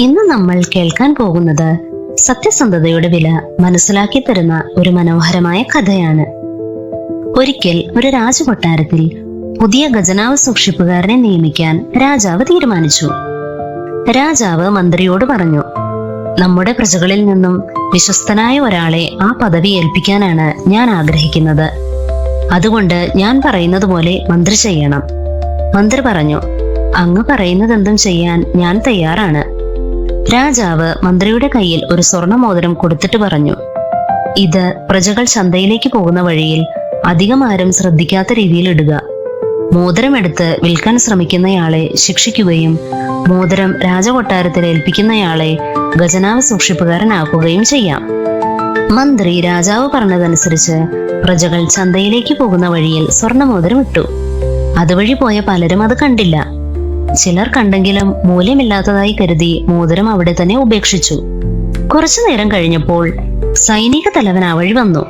ഇന്ന് നമ്മൾ കേൾക്കാൻ പോകുന്നത് സത്യസന്ധതയുടെ വില മനസ്സിലാക്കി തരുന്ന ഒരു മനോഹരമായ കഥയാണ്. ഒരിക്കൽ ഒരു രാജകൊട്ടാരത്തിൽ പുതിയ ഖജനാവ് സൂക്ഷിപ്പുകാരനെ നിയമിക്കാൻ രാജാവ് തീരുമാനിച്ചു. രാജാവ് മന്ത്രിയോട് പറഞ്ഞു, നമ്മുടെ പ്രജകളിൽ നിന്നും വിശ്വസ്തനായ ഒരാളെ ആ പദവി ഏൽപ്പിക്കാനാണ് ഞാൻ ആഗ്രഹിക്കുന്നത്. അതുകൊണ്ട് ഞാൻ പറയുന്നത് പോലെ മന്ത്രി ചെയ്യണം. മന്ത്രി പറഞ്ഞു, അങ്ങ് പറയുന്നതെന്തും ചെയ്യാൻ ഞാൻ തയ്യാറാണ്. രാജാവ് മന്ത്രിയുടെ കയ്യിൽ ഒരു സ്വർണ്ണ മോതിരം കൊടുത്തിട്ട് പറഞ്ഞു, ഇത് പ്രജകൾ ചന്തയിലേക്ക് പോകുന്ന വഴിയിൽ അധികം ആരും ശ്രദ്ധിക്കാത്ത രീതിയിൽ ഇടുക. മോതിരം എടുത്ത് വിൽക്കാൻ ശ്രമിക്കുന്നയാളെ ശിക്ഷിക്കുകയും മോതിരം രാജകൊട്ടാരത്തിൽ ഏൽപ്പിക്കുന്നയാളെ ഖജനാവ് സൂക്ഷിപ്പുകാരനാക്കുകയും ചെയ്യാം. മന്ത്രി രാജാവ് പറഞ്ഞതനുസരിച്ച് പ്രജകൾ ചന്തയിലേക്ക് പോകുന്ന വഴിയിൽ സ്വർണ്ണ മോതിരം ഇട്ടു. അതുവഴി പോയ പലരും അത് കണ്ടില്ല. ചിലർ കണ്ടെങ്കിലും മൂല്യമില്ലാത്തതായി കരുതി മോതിരം അവിടെ തന്നെ ഉപേക്ഷിച്ചു. കുറച്ചു നേരം കഴിഞ്ഞപ്പോൾ സൈനിക തലവൻ ആ വഴി വന്നു.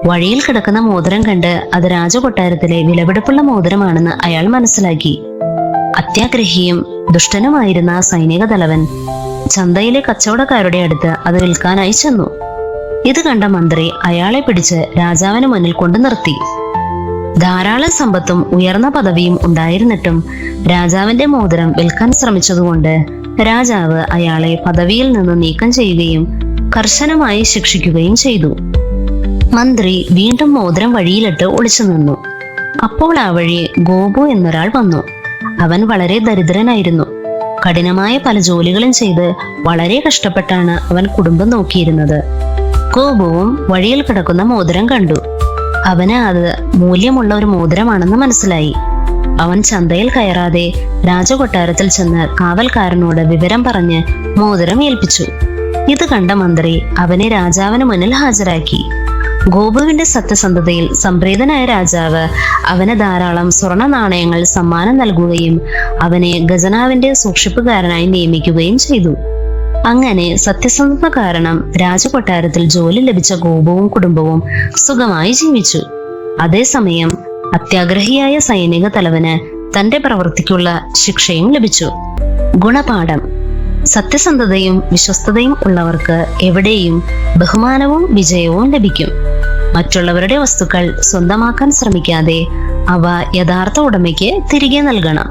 വഴിയിൽ കിടക്കുന്ന മോതിരം കണ്ട് അത് രാജകൊട്ടാരത്തിലെ വിലപിടിപ്പുള്ള മോതിരമാണെന്ന് അയാൾ മനസ്സിലാക്കി. അത്യാഗ്രഹിയും ദുഷ്ടനുമായിരുന്ന സൈനിക തലവൻ ചന്തയിലെ കച്ചവടക്കാരുടെ അടുത്ത് അത് വിൽക്കാനായി ചെന്നു. ഇത് കണ്ട മന്ത്രി അയാളെ പിടിച്ച് രാജാവിന് മുന്നിൽ കൊണ്ടു നിർത്തി. ധാരാളം സമ്പത്തും ഉയർന്ന പദവിയും ഉണ്ടായിരുന്നിട്ടും രാജാവിന്റെ മോതിരം വിൽക്കാൻ ശ്രമിച്ചതുകൊണ്ട് രാജാവ് അയാളെ പദവിയിൽ നിന്ന് നീക്കം ചെയ്യുകയും കർശനമായി ശിക്ഷിക്കുകയും ചെയ്തു. മന്ത്രി വീണ്ടും മോതിരം വഴിയിലിട്ട് ഒളിച്ചു നിന്നു. അപ്പോൾ ആ വഴി ഗോപു എന്നൊരാൾ വന്നു. അവൻ വളരെ ദരിദ്രനായിരുന്നു. കഠിനമായ പല ജോലികളും ചെയ്ത് വളരെ കഷ്ടപ്പെട്ടാണ് അവൻ കുടുംബം നോക്കിയിരുന്നത്. ഗോപുവും വഴിയിൽ കിടക്കുന്ന മോതിരം കണ്ടു. അവന് അത് മൂല്യമുള്ള ഒരു മോതിരമാണെന്ന് മനസ്സിലായി. അവൻ ചന്തയിൽ കയറാതെ രാജകൊട്ടാരത്തിൽ ചെന്ന് കാവൽക്കാരനോട് വിവരം പറഞ്ഞ് മോതിരം ഏൽപ്പിച്ചു. ഇത് കണ്ട മന്ത്രി അവനെ രാജാവിന് മുന്നിൽ ഹാജരാക്കി. ഗോപുവിന്റെ സത്യസന്ധതയിൽ സംപ്രീതനായ രാജാവ് അവന് ധാരാളം സ്വർണ്ണ നാണയങ്ങൾ സമ്മാനം നൽകുകയും അവനെ ഖജനാവിന്റെ സൂക്ഷിപ്പുകാരനായി നിയമിക്കുകയും ചെയ്തു. അങ്ങനെ സത്യസന്ധത കാരണം രാജകൊട്ടാരത്തിൽ ജോലി ലഭിച്ച ഗോപുവും കുടുംബവും സുഖമായി ജീവിച്ചു. അതേസമയം അത്യാഗ്രഹിയായ സൈനിക തലവന് തന്റെ പ്രവൃത്തിക്കുള്ള ശിക്ഷയും ലഭിച്ചു. ഗുണപാഠം: സത്യസന്ധതയും വിശ്വസ്തതയും ഉള്ളവർക്ക് എവിടെയും ബഹുമാനവും വിജയവും ലഭിക്കും. മറ്റുള്ളവരുടെ വസ്തുക്കൾ സ്വന്തമാക്കാൻ ശ്രമിക്കാതെ അവ യഥാർത്ഥ ഉടമയ്ക്ക് തിരികെ നൽകണം.